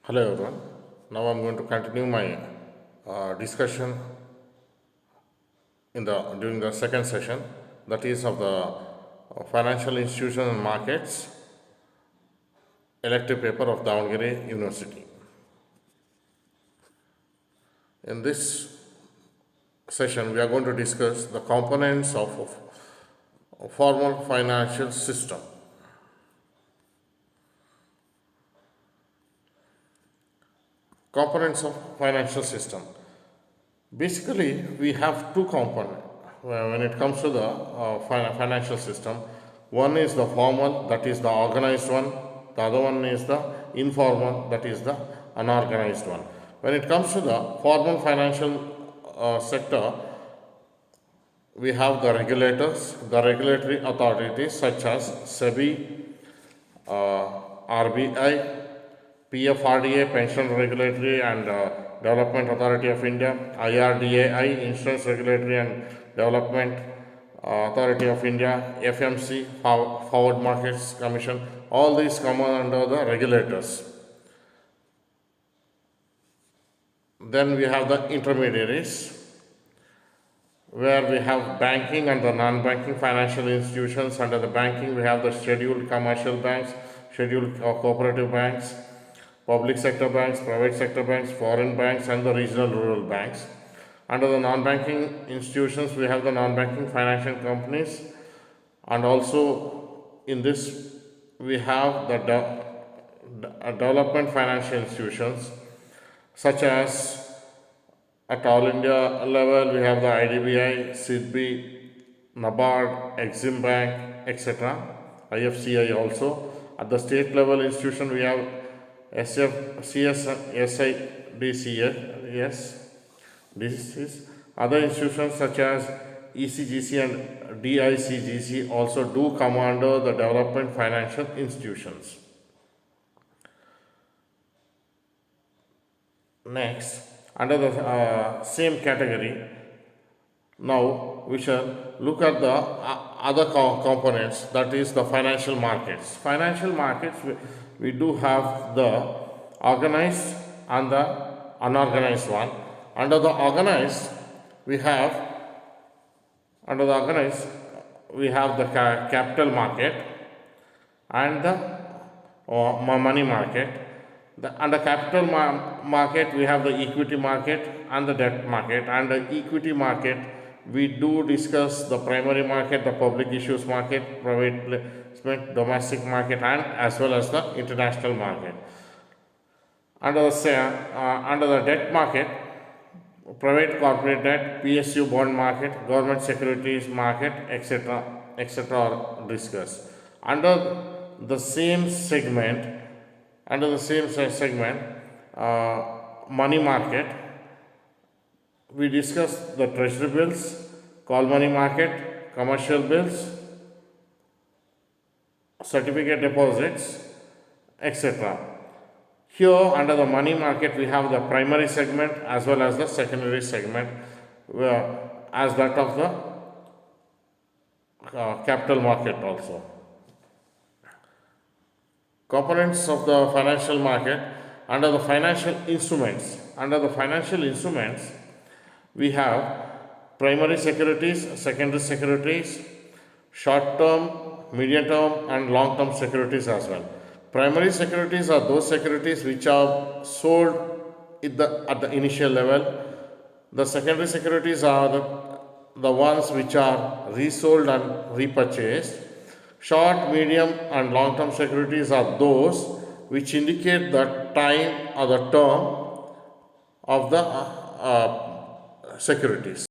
Hello everyone. Now I'm going to continue my discussion during the second session, that is of the financial institutions and markets elective paper of Davangere University. In this session, we are going to discuss the components of a formal financial system. Components of financial system. Basically, we have two components when it comes to the financial system. One is the formal, that is the organized one. The other one is the informal, that is the unorganized one. When it comes to the formal financial sector, we have the regulators, the regulatory authorities such as SEBI, RBI, PFRDA, Pension Regulatory and Development Authority of India, IRDAI, Insurance Regulatory and Development Authority of India, FMC, Forward Markets Commission. All these come under the regulators. Then we have the intermediaries, where we have banking and the non-banking financial institutions. Under the banking, we have the scheduled commercial banks, scheduled cooperative banks, public sector banks, private sector banks, foreign banks, and the regional rural banks. Under the non-banking institutions, we have the non-banking financial companies, and also in this we have the development financial institutions, such as at all India level we have the IDBI, SIDBI, NABARD, Exim Bank, etc., IFCI also. At the state level institution, we have SIDCS. This is other institutions such as ECGC and DICGC also do come under the development financial institutions. Next, under the same category, now we shall look at the other components, that is the financial markets. Financial markets, we do have the organized and the unorganized one. Under the organized, we have the capital market and the money market. Under capital market, we have the equity market and the debt market. Under equity market, we do discuss the primary market, the public issues market, private placement, domestic market, and as well as the international market. Under the debt market, private corporate debt, PSU bond market, government securities market, etc., are discussed. Under the same segment, money market, we discuss the treasury bills, call money market, commercial bills, certificate deposits, etc. Here, under the money market, we have the primary segment as well as the secondary segment, as that of the capital market also. Components of the financial market. Under the financial instruments, we have primary securities, secondary securities, short-term, medium-term, and long-term securities as well. Primary securities are those securities which are sold at the initial level. The secondary securities are the ones which are resold and repurchased. Short, medium, and long-term securities are those which indicate the time or the term of the securities.